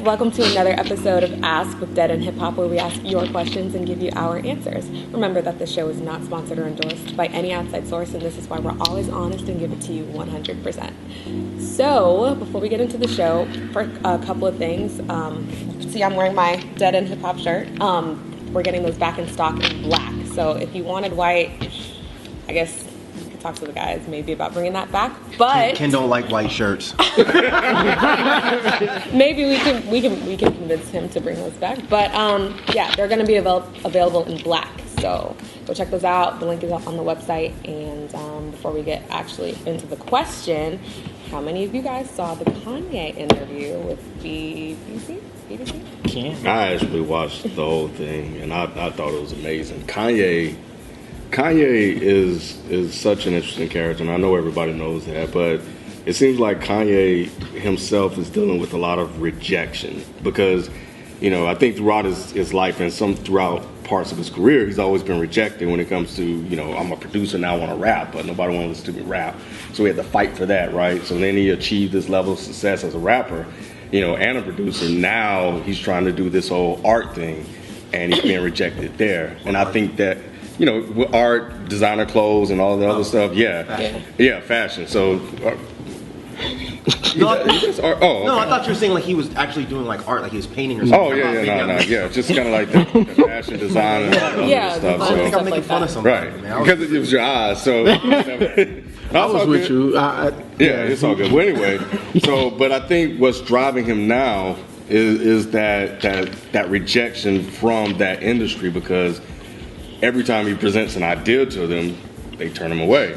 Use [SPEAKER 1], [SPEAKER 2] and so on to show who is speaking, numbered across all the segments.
[SPEAKER 1] welcome to another episode of Ask with Dead and Hip Hop, where we ask your questions and give you our answers. Remember that this show is not sponsored or endorsed by any outside source, and this is why we're always honest and give it to you 100%. So, before we get into the show, for a couple of things, you can see I'm wearing my Dead and Hip Hop shirt. We're getting those back in stock in black. So if you wanted white, I guess you could talk to the guys maybe about bringing that back. But
[SPEAKER 2] Ken don't like white shirts.
[SPEAKER 1] maybe we can convince him to bring those back. But yeah, they're going to be available in black. So go check those out. The link is up on the website. And before we get actually into the question, how many of you guys saw the Kanye interview with BBC?
[SPEAKER 3] I actually watched the whole thing, and I thought it was amazing. Kanye is such an interesting character, and I know everybody knows that, but it seems like Kanye himself is dealing with a lot of rejection because, you know, I think throughout his life and throughout parts of his career, he's always been rejected when it comes to, you know, I'm a producer now, I want to rap, but nobody wants to listen to me rap. So he had to fight for that, right? So then he achieved this level of success as a rapper, you know, and a producer. Now he's trying to do this whole art thing, and he's being rejected there. And I think that, you know, with art, designer clothes, and all the other stuff, fashion. So.
[SPEAKER 2] No,
[SPEAKER 3] okay.
[SPEAKER 2] No, I thought you were saying like he was actually doing like art, like he was painting or something.
[SPEAKER 3] Just kind of like the fashion design and all that other stuff. So.
[SPEAKER 2] I think I'm making fun of something,
[SPEAKER 3] right?
[SPEAKER 2] Man.
[SPEAKER 3] Because it was your eyes. So
[SPEAKER 4] I was with you.
[SPEAKER 3] It's all good. Well, anyway, but I think what's driving him now is that rejection from that industry, because every time he presents an idea to them, they turn him away.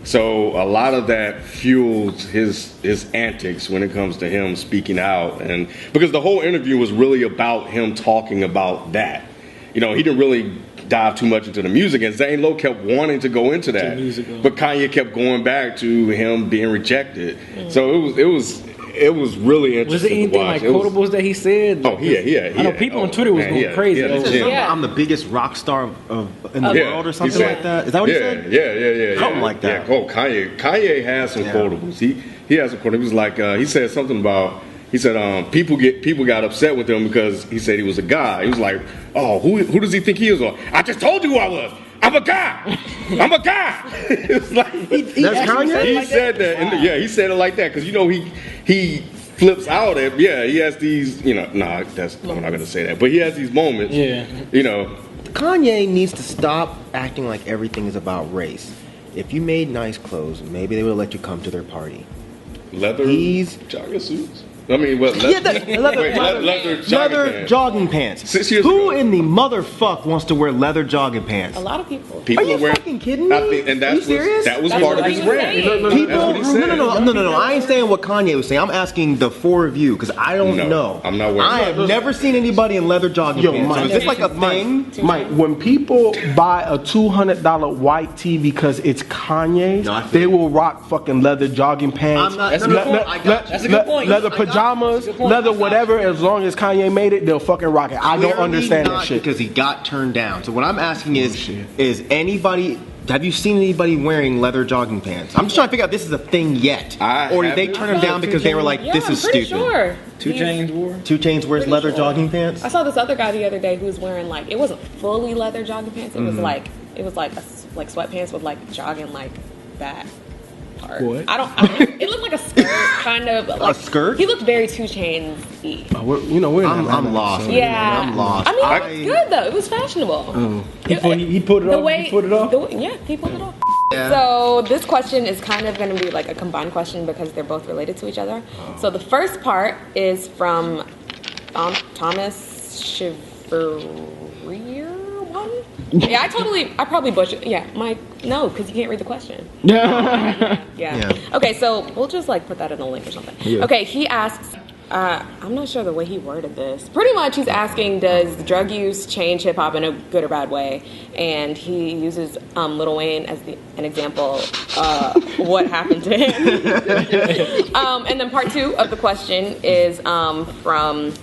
[SPEAKER 3] So a lot of that fuels his antics when it comes to him speaking out, and because the whole interview was really about him talking about that. You know, he didn't really dive too much into the music, and Zane Lowe kept wanting to go into that, but Kanye kept going back to him being rejected. So it was really interesting.
[SPEAKER 4] Was it anything like quotables that he said?
[SPEAKER 3] Oh, yeah.
[SPEAKER 4] I know people on Twitter was going crazy.
[SPEAKER 2] I'm the biggest rock star in the world or something like that. Is that what he said?
[SPEAKER 3] Yeah.
[SPEAKER 2] Something like that.
[SPEAKER 3] Yeah. Oh, Kanye has some quotables. He has some quotables. He was like, he said something about, he said people got upset with him because he said he was a guy. He was like, oh, who does he think he is? I just told you who I was. I'm a guy. It's like,
[SPEAKER 2] that's Kanye?
[SPEAKER 3] He said that. Wow. He said it like that because, you know, he flips out at, he has these, you know, I'm not going to say that, but he has these moments, you know.
[SPEAKER 2] Kanye needs to stop acting like everything is about race. If you made nice clothes, maybe they would let you come to their party.
[SPEAKER 3] Leather jogging suits? I mean, what?
[SPEAKER 2] Leather jogging pants.
[SPEAKER 3] 6 years
[SPEAKER 2] Who
[SPEAKER 3] ago.
[SPEAKER 2] in the motherfuck wants to wear leather jogging pants?
[SPEAKER 1] A lot of people.
[SPEAKER 2] Are you fucking kidding me?
[SPEAKER 3] I think, and
[SPEAKER 2] Are you serious?
[SPEAKER 3] That was part of his brand. No. I ain't saying what Kanye was saying. I'm asking the four of you because I don't know. I'm not wearing. I have never seen anybody in leather jogging pants.
[SPEAKER 4] Mike,
[SPEAKER 3] is this like a thing?
[SPEAKER 4] Mike, when people buy a $200 white tee because it's Kanye, they will rock fucking leather jogging pants.
[SPEAKER 2] That's a good point.
[SPEAKER 4] Leather pajamas, leather whatever, as long as Kanye made it, they'll fucking rock it. I don't understand that shit.
[SPEAKER 2] Because he got turned down. So what I'm asking is anybody, have you seen anybody wearing leather jogging pants? I'm just trying to figure out if this is a thing yet. Or did they turn him down because they were like, this is stupid?
[SPEAKER 1] Sure.
[SPEAKER 2] 2 Chainz wears leather jogging pants?
[SPEAKER 1] I saw this other guy the other day who was wearing like, it wasn't fully leather jogging pants. It was like sweatpants with like jogging like that. What? It looked like a skirt, kind of. Like, a
[SPEAKER 2] skirt?
[SPEAKER 1] He looked very 2 Chainz-y.
[SPEAKER 4] I'm
[SPEAKER 2] lost.
[SPEAKER 1] Yeah.
[SPEAKER 2] I'm lost.
[SPEAKER 1] I mean, it was good though. It was fashionable.
[SPEAKER 4] He put it off? He put it off?
[SPEAKER 1] He pulled it off.
[SPEAKER 2] Yeah.
[SPEAKER 1] So this question is kind of going to be like a combined question because they're both related to each other. So the first part is from Thomas Chevrier. Yeah, I probably butchered. Yeah, no, because you can't read the question. Yeah. Okay, so we'll just like put that in a link or something. Yeah. Okay, he asks, I'm not sure the way he worded this. Pretty much he's asking, does drug use change hip hop in a good or bad way? And he uses Lil Wayne as an example. What happened to him? And then part 2 of the question is from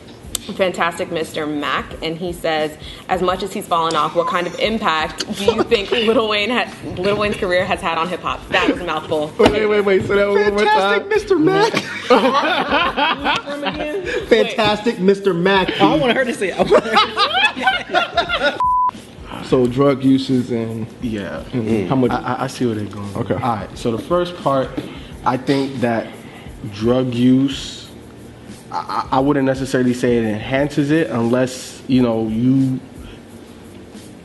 [SPEAKER 1] Fantastic Mr. Mac, and he says, as much as he's fallen off, what kind of impact do you think Lil Wayne's career has had on hip hop? That was a mouthful.
[SPEAKER 4] Wait. So that was
[SPEAKER 2] Fantastic Mr. Mac. Fantastic Mr. Mac.
[SPEAKER 5] I want her to say it.
[SPEAKER 4] So drug uses and
[SPEAKER 5] How much?
[SPEAKER 4] I see where they're going.
[SPEAKER 5] Okay.
[SPEAKER 4] All right. So the first part, I think that drug use, I wouldn't necessarily say it enhances it unless you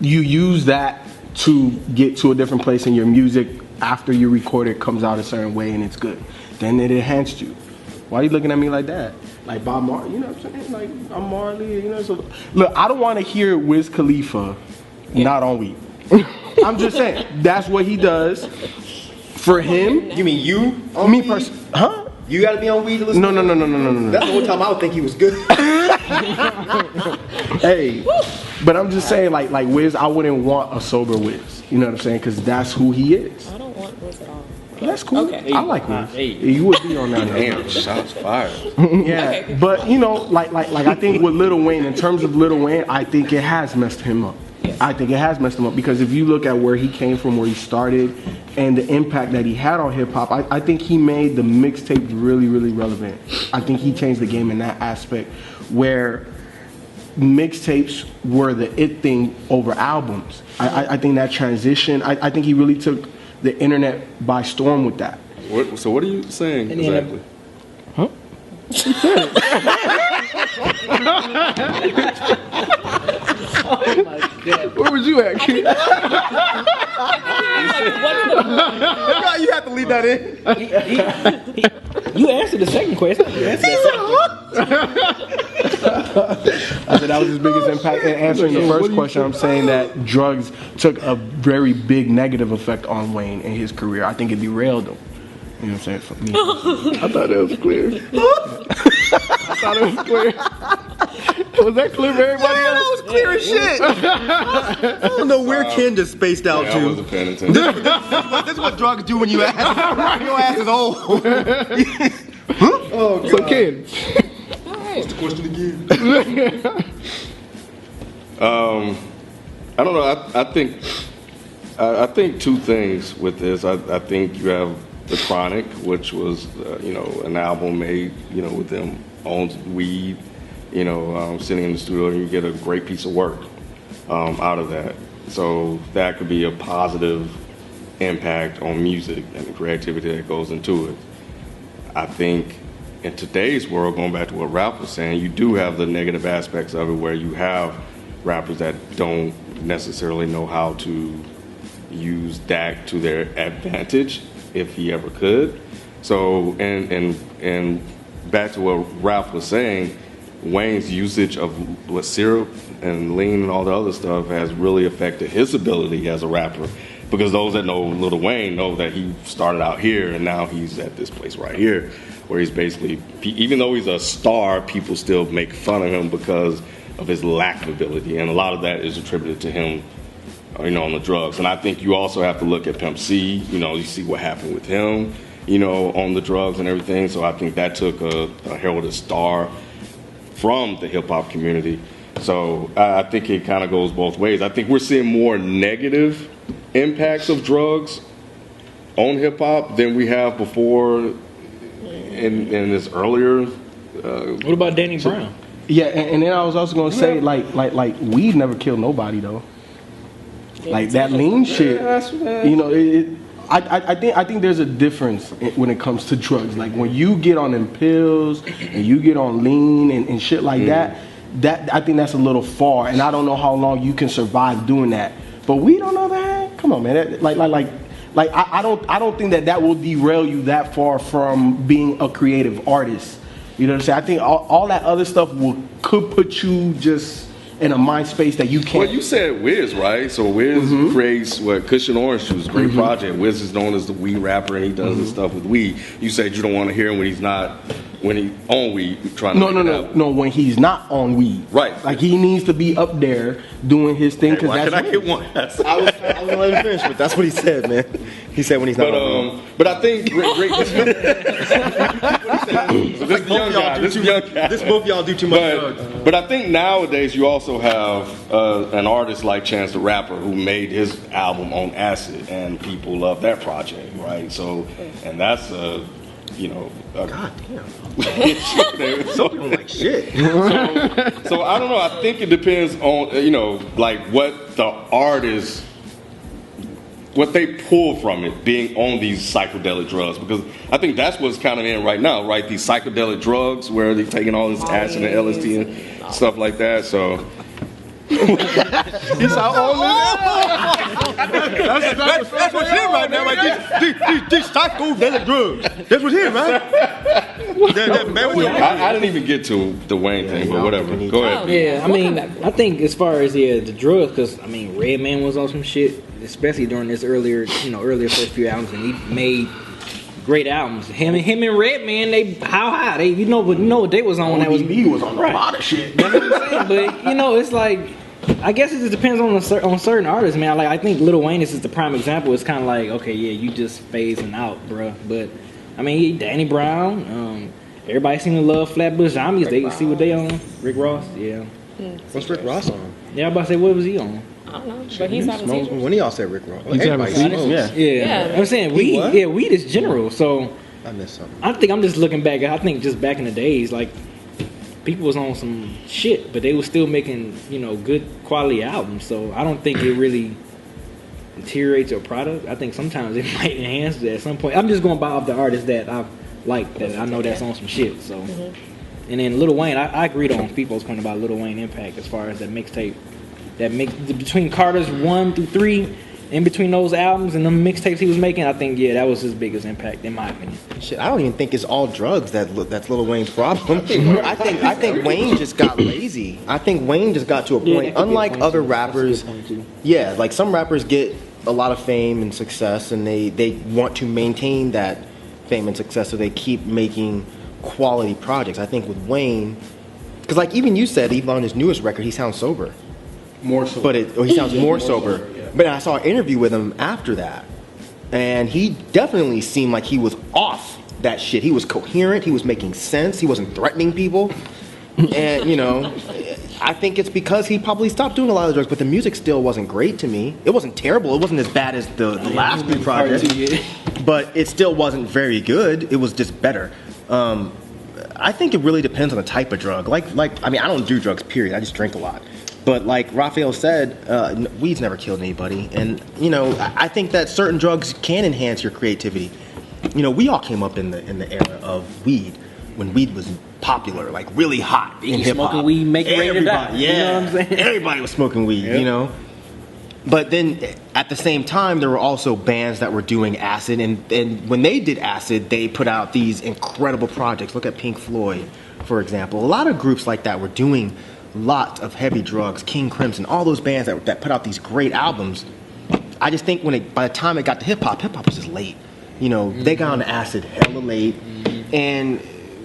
[SPEAKER 4] use that to get to a different place in your music after you record it comes out a certain way and it's good. Then it enhanced you. Why are you looking at me like that? Like Bob Marley, you know what I'm saying? Like I'm Marley, So look, I don't want to hear Wiz Khalifa not on weed. I'm just saying that's what he does. For him,
[SPEAKER 2] You mean you?
[SPEAKER 4] me personally, huh?
[SPEAKER 2] You gotta be on weed to listen
[SPEAKER 4] No.
[SPEAKER 2] to That's the one time I would think he was good.
[SPEAKER 4] Hey, but I'm just saying, like Wiz, I wouldn't want a sober Wiz. You know what I'm saying? Because that's who he is.
[SPEAKER 1] I don't want Wiz at all.
[SPEAKER 4] That's cool.
[SPEAKER 1] Okay.
[SPEAKER 4] I like Wiz.
[SPEAKER 5] Hey.
[SPEAKER 4] You would be on that.
[SPEAKER 3] Damn, shots fired.
[SPEAKER 4] Yeah,
[SPEAKER 1] Okay.
[SPEAKER 4] but like I think with Lil Wayne, in terms of Lil Wayne, I think it has messed him up. I think it has messed him up because if you look at where he came from, where he started, and the impact that he had on hip hop, I think he made the mixtapes really, really relevant. I think he changed the game in that aspect, where mixtapes were the it thing over albums. I think that transition. I think he really took the internet by storm with that.
[SPEAKER 3] So what are you saying exactly?
[SPEAKER 4] Huh?
[SPEAKER 5] Oh my God.
[SPEAKER 4] Where was you at, kid?
[SPEAKER 2] You have to leave that in.
[SPEAKER 5] You answered the second question. You answered that
[SPEAKER 4] I said that was his biggest impact. In answering the first question, I'm saying that drugs took a very big negative effect on Wayne and his career. I think it derailed him. You know what I'm saying? For me.
[SPEAKER 3] I thought it was clear.
[SPEAKER 4] I thought it was clear. Was that clear for everybody else?
[SPEAKER 2] That was clear as shit. I don't know where Ken just spaced out
[SPEAKER 3] I
[SPEAKER 2] to.
[SPEAKER 3] wasn't paying attention.
[SPEAKER 2] This is what drugs do when you ask. Your ass is old.
[SPEAKER 4] Oh, God. So Ken.
[SPEAKER 2] What's the question again?
[SPEAKER 3] I don't know. I think two things with this. I think you have The Chronic, which was an album made with them on weed, sitting in the studio, and you get a great piece of work out of that. So that could be a positive impact on music and the creativity that goes into it. I think in today's world, going back to what Ralph was saying, you do have the negative aspects of it where you have rappers that don't necessarily know how to use that to their advantage, if he ever could. So, and back to what Ralph was saying, Wayne's usage of syrup and lean and all the other stuff has really affected his ability as a rapper. Because those that know Lil Wayne know that he started out here and now he's at this place right here, where he's basically, even though he's a star, people still make fun of him because of his lack of ability. And a lot of that is attributed to him on the drugs. And I think you also have to look at Pimp C, you see what happened with him, on the drugs and everything. So I think that took a heralded star from the hip hop community. So I think it kind of goes both ways. I think we're seeing more negative impacts of drugs on hip hop than we have before in this earlier.
[SPEAKER 5] What about Danny Brown?
[SPEAKER 4] Yeah, and then I was also gonna say like weed never killed nobody though. Like that lean shit, I think there's a difference when it comes to drugs. Like when you get on them pills and you get on lean and shit like that I think that's a little far. And I don't know how long you can survive doing that. But weed on the other hand, come on, man. I don't think that will derail you that far from being a creative artist. You know what I'm saying? I think all that other stuff could put you just in a mind space that you can't.
[SPEAKER 3] Well, you said Wiz, right? So Wiz creates Cushion Orange Juice, great project. Wiz is known as the weed rapper, and he does his stuff with weed. You said you don't want to hear him when he's on weed trying to
[SPEAKER 4] No, when he's not on weed.
[SPEAKER 3] Right.
[SPEAKER 4] Like he needs to be up there doing his thing because
[SPEAKER 3] Why
[SPEAKER 4] that's
[SPEAKER 3] can I get one?
[SPEAKER 2] I was gonna let him finish, but that's what he said, man. He said when he's not on.
[SPEAKER 3] But I think this young guy.
[SPEAKER 2] This both y'all do too much drugs.
[SPEAKER 3] But I think nowadays you also have an artist like Chance the Rapper who made his album on acid, and people love that project, right? So, and that's God
[SPEAKER 2] damn.
[SPEAKER 3] So
[SPEAKER 2] don't like shit.
[SPEAKER 3] So I don't know. I think it depends on like what the artist, what they pull from it, being on these psychedelic drugs, because I think that's what's kind of in right now, right? These psychedelic drugs where they're taking all this acid and LSD and stuff like that. So.
[SPEAKER 2] That's what's in right now, right? These psychedelic drugs. That's what's in, right?
[SPEAKER 3] I didn't even get to the Wayne thing, but whatever. Go ahead.
[SPEAKER 5] Yeah, I mean, I think as far as the drugs, because I mean, Redman was on some shit, especially during this earlier first few albums, and he made great albums. Him and Redman, they how high they you know what they was on. That was
[SPEAKER 4] he was on a lot of shit.
[SPEAKER 5] That's what I'm saying. But it's like, I guess it just depends on certain artists, man. Like I think Lil Wayne is the prime example. It's kind of like, okay, yeah, you just phasing out, bruh. But I mean, Danny Brown, everybody seem to love Flatbush Zombies. They see what they on. Rick Ross, yeah.
[SPEAKER 2] What's Rick Ross on?
[SPEAKER 5] Yeah, I'm about to say, what was he on?
[SPEAKER 1] I don't know, but he's having seizures.
[SPEAKER 2] When y'all said Rick Ross,
[SPEAKER 4] Everybody smokes.
[SPEAKER 5] Yeah. I'm saying weed is general. So
[SPEAKER 2] I missed something.
[SPEAKER 5] I think I'm just looking back. I think just back in the days, like people was on some shit, but they was still making good quality albums. So I don't think it really deteriorates your product. I think sometimes it might enhance it at some point. I'm just going by off the artists that I've liked, that I know that's on some shit. So and then Lil Wayne, I agreed on people's point about Lil Wayne impact as far as that mixtape. That mix between Carter's 1 through 3, in between those albums and the mixtapes he was making, I think that was his biggest impact in my opinion.
[SPEAKER 2] Shit, I don't even think it's all drugs that's Lil Wayne's problem. I think Wayne just got lazy. I think Wayne just got to a point. Unlike other rappers, like some rappers get a lot of fame and success, and they want to maintain that fame and success, so they keep making quality projects. I think with Wayne, because like even you said, even on his newest record, he sounds sober.
[SPEAKER 4] More so.
[SPEAKER 2] But he sounds more sober. Yeah. But I saw an interview with him after that, and he definitely seemed like he was off that shit. He was coherent. He was making sense. He wasn't threatening people. And, I think it's because he probably stopped doing a lot of drugs, but the music still wasn't great to me. It wasn't terrible. It wasn't as bad as the last three projects, but it still wasn't very good. It was just better. I think it really depends on the type of drug. I don't do drugs, period. I just drink a lot. But like Raphael said, weed's never killed anybody. And, I think that certain drugs can enhance your creativity. We all came up in the era of weed, when weed was popular, like really hot in hip hop.
[SPEAKER 5] Smoking weed, making rain or die.
[SPEAKER 2] Yeah,
[SPEAKER 5] you know what I'm saying?
[SPEAKER 2] Everybody was smoking weed, But then at the same time, there were also bands that were doing acid, and when they did acid, they put out these incredible projects. Look at Pink Floyd, for example. A lot of groups like that were doing lots of heavy drugs. King Crimson, all those bands that put out these great albums. I just think by the time it got to hip hop was just late. They got on acid hella late, and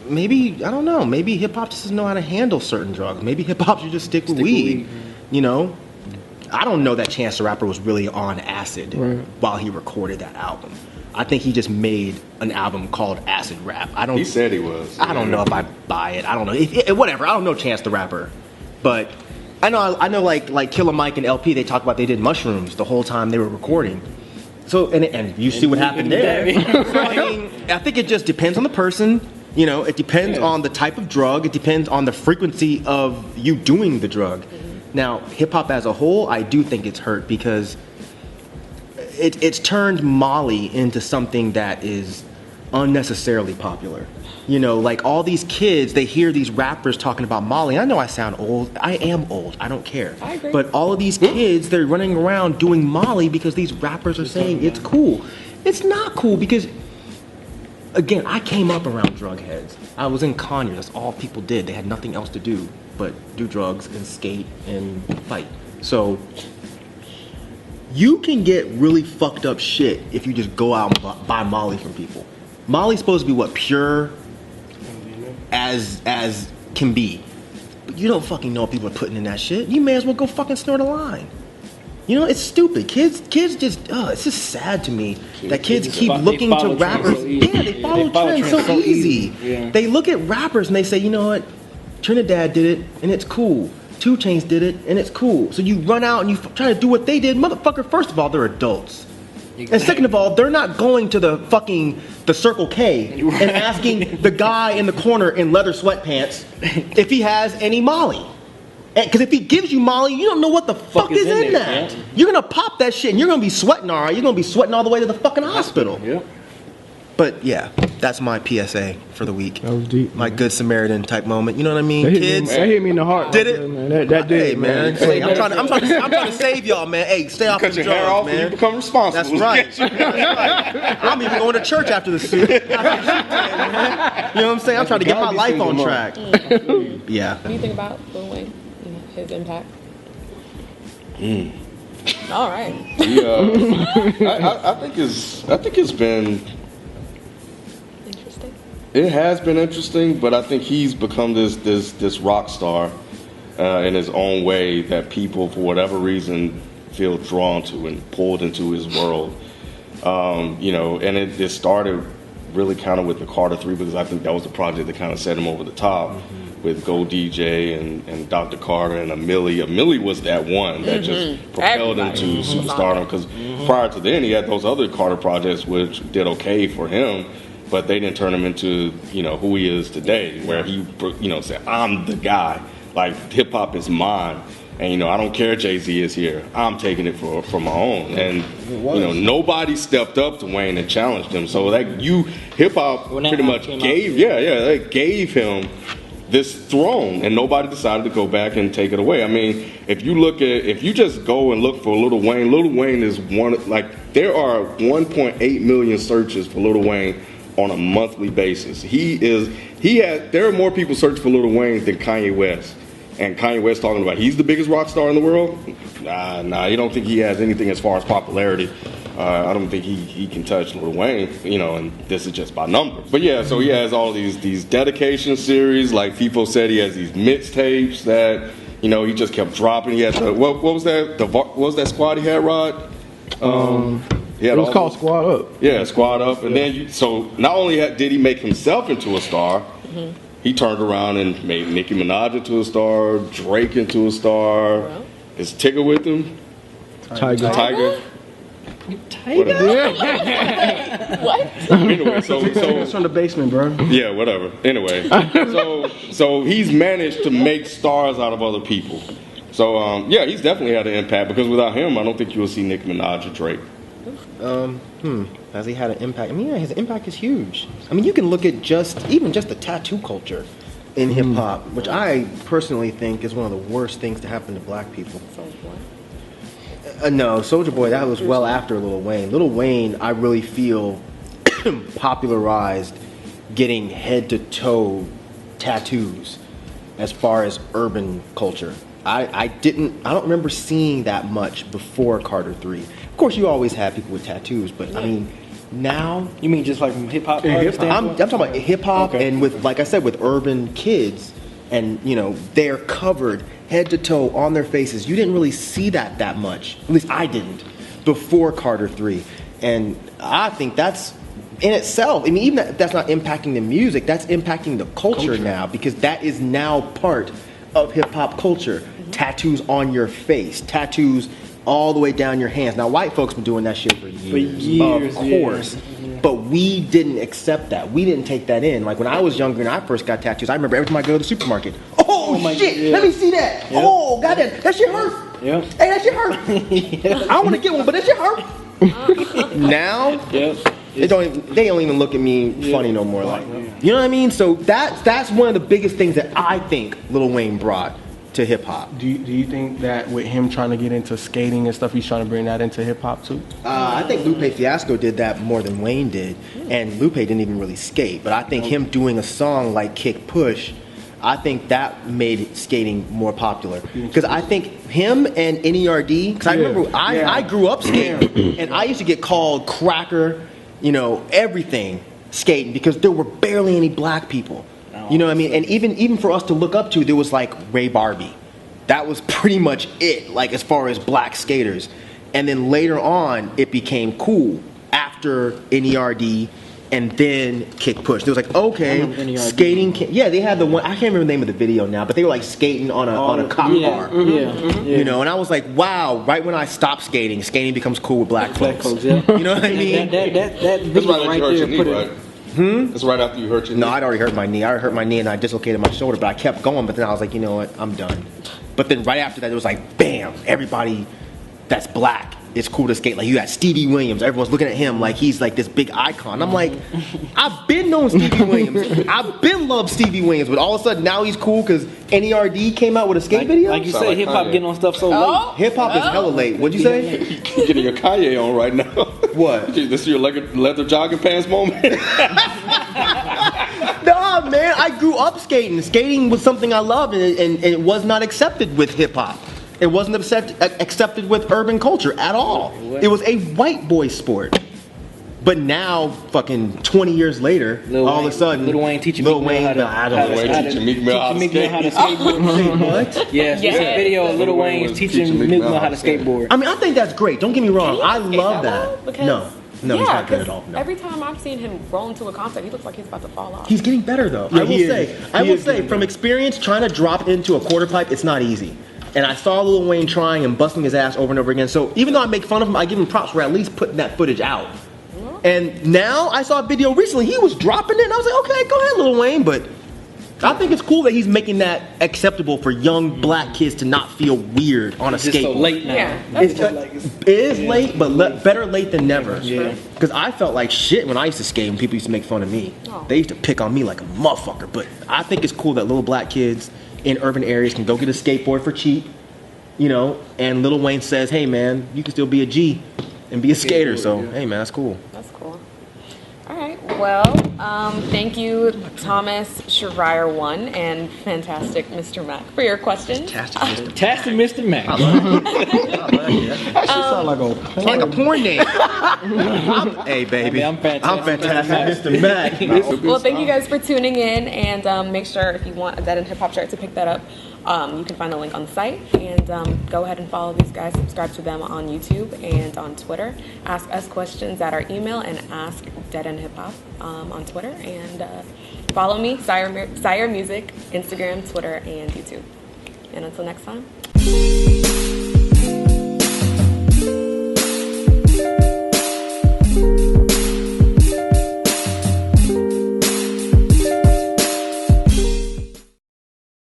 [SPEAKER 2] maybe, I don't know, maybe hip hop just doesn't know how to handle certain drugs. Maybe hip hop should just stick with weed. I don't know that Chance the Rapper was really on acid while he recorded that album. I think he just made an album called Acid Rap.
[SPEAKER 3] He said he was.
[SPEAKER 2] I don't know if I buy it. I don't know. Whatever. I don't know Chance the Rapper, but I know like Killer Mike and LP. They talk about they did mushrooms the whole time they were recording. So and you see what happened there. So, I think it just depends on the person. It depends on the type of drug. It depends on the frequency of you doing the drug. Now, hip-hop as a whole, I do think it's hurt because it's turned Molly into something that is unnecessarily popular. Like all these kids, they hear these rappers talking about Molly. I know I sound old. I am old. I don't care.
[SPEAKER 1] I agree.
[SPEAKER 2] But all of these kids, they're running around doing Molly because these rappers are saying it's cool. It's not cool because, again, I came up around drug heads. I was in Conyers. That's all people did. They had nothing else to do but do drugs and skate and fight. So you can get really fucked up shit if you just go out and buy Molly from people. Molly's supposed to be what, pure as can be. But you don't fucking know what people are putting in that shit. You may as well go fucking snort a line. You know, it's stupid. Kids just, it's just sad to me that kids keep looking to
[SPEAKER 5] follow trends
[SPEAKER 2] rappers.
[SPEAKER 5] so easy.
[SPEAKER 2] Yeah, they follow trends so easy.
[SPEAKER 5] Yeah.
[SPEAKER 2] They look at rappers and they say, you know what, Trinidad did it and it's cool. 2 Chainz did it and it's cool. So you run out and you try to do what they did. Motherfucker, first of all, they're adults. And second of all, they're not going to the Circle K and asking the guy in the corner in leather sweatpants if he has any Molly. Because if he gives you Molly, you don't know what the fuck is in that. Yeah. You're going to pop that shit and you're going to be sweating, all right? You're going to be sweating all the way to the fucking hospital.
[SPEAKER 5] Yep.
[SPEAKER 2] But yeah, that's my PSA for the week.
[SPEAKER 4] That was deep.
[SPEAKER 2] My Good Samaritan type moment. You know what I mean? Kids.
[SPEAKER 4] That hit me in the heart.
[SPEAKER 2] Did it?
[SPEAKER 4] Man. That did.
[SPEAKER 2] Hey, man. Hey, I'm trying to save y'all, man. Hey, stay off the
[SPEAKER 3] Cut your hair off
[SPEAKER 2] man.
[SPEAKER 3] and you become responsible.
[SPEAKER 2] That's right. That's right. I'm even going to church after the suit. You know what I'm saying? I'm trying to get my life on track. Yeah.
[SPEAKER 1] What do you think about Lil Wayne? You know, his impact? All right.
[SPEAKER 3] I think it's been. It has been interesting, but I think he's become this rock star in his own way that people, for whatever reason, feel drawn to and pulled into his world. You know, and it started really kind of with the Carter 3 because I think that was the project that kind of set him over the top with Go DJ and Dr. Carter and Millie. Millie was that one that just propelled him to superstardom because prior to then he had those other Carter projects which did okay for him. But they didn't turn him into, you know, who he is today, where he, you know, said, I'm the guy. Like, hip-hop is mine. And, you know, I don't care Jay-Z is here. I'm taking it for my own. And, you know, nobody stepped up to Wayne and challenged him. So, like, hip-hop pretty much they gave him this throne. And nobody decided to go back and take it away. I mean, if you just go and look for Lil Wayne is one, like, there are 1.8 million searches for Lil Wayne on a monthly basis. There are more people searching for Lil Wayne than Kanye West. And Kanye West talking about he's the biggest rock star in the world? Nah, you don't think he has anything as far as popularity. I don't think he can touch Lil Wayne, you know, and this is just by numbers. But yeah, so he has all these dedication series, like people said he has these mixtapes that, you know, he just kept dropping. He had what was that squad he had, Rod?
[SPEAKER 4] It was called Squad Up.
[SPEAKER 3] Yeah, Squad Up. And then, so not only did he make himself into a star, he turned around and made Nicki Minaj into a star, Drake into a star. Well. Is Tigger with him? Tiger.
[SPEAKER 1] What?
[SPEAKER 3] Anyway, so
[SPEAKER 4] it's from the basement, bro.
[SPEAKER 3] Yeah, whatever. Anyway, so he's managed to make stars out of other people. So yeah, he's definitely had an impact because without him, I don't think you will see Nicki Minaj or Drake.
[SPEAKER 2] Has he had an impact? I mean, yeah, his impact is huge. I mean, you can look at even just the tattoo culture in hip hop, which I personally think is one of the worst things to happen to black people. No, Soulja Boy, that was well after Lil Wayne. Lil Wayne, I really feel popularized getting head to toe tattoos as far as urban culture. I don't remember seeing that much before Carter 3. Of course, you always had people with tattoos, but I mean, now...
[SPEAKER 5] You mean just like from hip-hop?
[SPEAKER 2] I'm talking about hip-hop and with, like I said, with urban kids, and, you know, they're covered head to toe on their faces. You didn't really see that much. At least I didn't before Carter 3. And I think that's, in itself, I mean, even if that's not impacting the music, that's impacting the culture now, because that is now part of hip-hop culture. Tattoos on your face, tattoos all the way down your hands. Now, white folks been doing that shit for years, of course. Yeah. But we didn't accept that. We didn't take that in. Like, when I was younger and I first got tattoos, I remember every time I go to the supermarket, oh shit,
[SPEAKER 5] yeah.
[SPEAKER 2] Let me see that. Yep. Oh, goddamn, that shit hurt.
[SPEAKER 5] Yep.
[SPEAKER 2] Hey, that shit hurt. I want to get one, but that shit hurt. Now, they don't even look at me funny no more. Like, you know what I mean? So that's one of the biggest things that I think Lil Wayne brought to hip hop.
[SPEAKER 4] Do you think that with him trying to get into skating and stuff, he's trying to bring that into hip hop too?
[SPEAKER 2] I think Lupe Fiasco did that more than Wayne did, and Lupe didn't even really skate. But I think him doing a song like Kick Push, I think that made skating more popular. Because I think him and NERD, because I remember I grew up skating, and I used to get called cracker, you know, everything skating, because there were barely any black people. You know what I mean? And even for us to look up to, there was like Ray Barbie. That was pretty much it, like as far as black skaters. And then later on, it became cool after NERD and then Kick Push. It was like, okay, skating. Yeah, they had the one. I can't remember the name of the video now, but they were like skating on a cop car. You know, and I was like, wow. Right when I stopped skating, skating becomes cool with black folks.
[SPEAKER 5] Yeah.
[SPEAKER 2] You know what I mean?
[SPEAKER 5] That
[SPEAKER 3] That's
[SPEAKER 5] video
[SPEAKER 3] right after you hurt your knee, right? That's right after you hurt your knee.
[SPEAKER 2] No, I'd already hurt my knee. I already hurt my knee and I dislocated my shoulder, but I kept going. But then I was like, you know what? I'm done. But then right after that, it was like, bam! Everybody that's black, it's cool to skate. Like you got Stevie Williams. Everyone's looking at him like he's like this big icon. I'm like, I've been known Stevie Williams. I've been loved Stevie Williams, but all of a sudden now he's cool because NERD came out with a skate video.
[SPEAKER 5] Like you say, hip hop getting on stuff so late.
[SPEAKER 2] Hip hop is hella late. What'd you say?
[SPEAKER 3] You're getting your Kanye on right now.
[SPEAKER 2] What?
[SPEAKER 3] This is your leather jogging pants moment.
[SPEAKER 2] Nah, man. I grew up skating. Skating was something I loved, and it was not accepted with hip hop. It wasn't accepted with urban culture at all. It was a white boy sport. But now, fucking 20 years later, all of a sudden,
[SPEAKER 5] Lil Wayne teaching
[SPEAKER 2] Lil
[SPEAKER 5] Meek Mill
[SPEAKER 2] Wayne,
[SPEAKER 5] how to skateboard.
[SPEAKER 2] What?
[SPEAKER 5] Yes, it's a video of Lil Wayne's teaching Meek Mill how to skateboard.
[SPEAKER 2] I mean, I think that's great. Don't get me wrong. I love that.
[SPEAKER 1] Because,
[SPEAKER 2] No, he's not good at all. No.
[SPEAKER 1] Every time I've seen him roll into a concert, he looks like he's about to fall off.
[SPEAKER 2] He's getting better though. I will say, from experience, trying to drop into a quarter pipe, it's not easy. And I saw Lil Wayne trying and busting his ass over and over again. So even though I make fun of him, I give him props for at least putting that footage out. And now I saw a video recently. He was dropping it, and I was like, okay, go ahead, Lil Wayne. But I think it's cool that he's making that acceptable for young black kids to not feel weird on a skateboard.
[SPEAKER 5] It's so late now.
[SPEAKER 1] Yeah,
[SPEAKER 2] It is late, but better late than never.
[SPEAKER 5] Yeah.
[SPEAKER 2] Because I felt like shit when I used to skate and people used to make fun of me.
[SPEAKER 1] Oh.
[SPEAKER 2] They used to pick on me like a motherfucker. But I think it's cool that little black kids in urban areas can go get a skateboard for cheap, you know, and Lil Wayne says, hey man, you can still be a G and be a skater. So, hey man, that's cool.
[SPEAKER 1] That's cool. All right. Well, thank you, Thomas Schreier 1 and fantastic Mr. Mac for your questions.
[SPEAKER 5] Fantastic Mr. Mac.
[SPEAKER 4] That shit sound like a porn
[SPEAKER 2] name. Hey baby,
[SPEAKER 5] I'm fantastic.
[SPEAKER 2] Mr. Mac.
[SPEAKER 1] Well, thank you guys for tuning in, and make sure if you want a Dead End Hip Hop shirt to pick that up, you can find the link on the site, and go ahead and follow these guys. Subscribe to them on YouTube and on Twitter. Ask us questions at our email and ask Dead End Hip Hop on Twitter, and follow me, Sire Music, Instagram, Twitter, and YouTube. And until next time.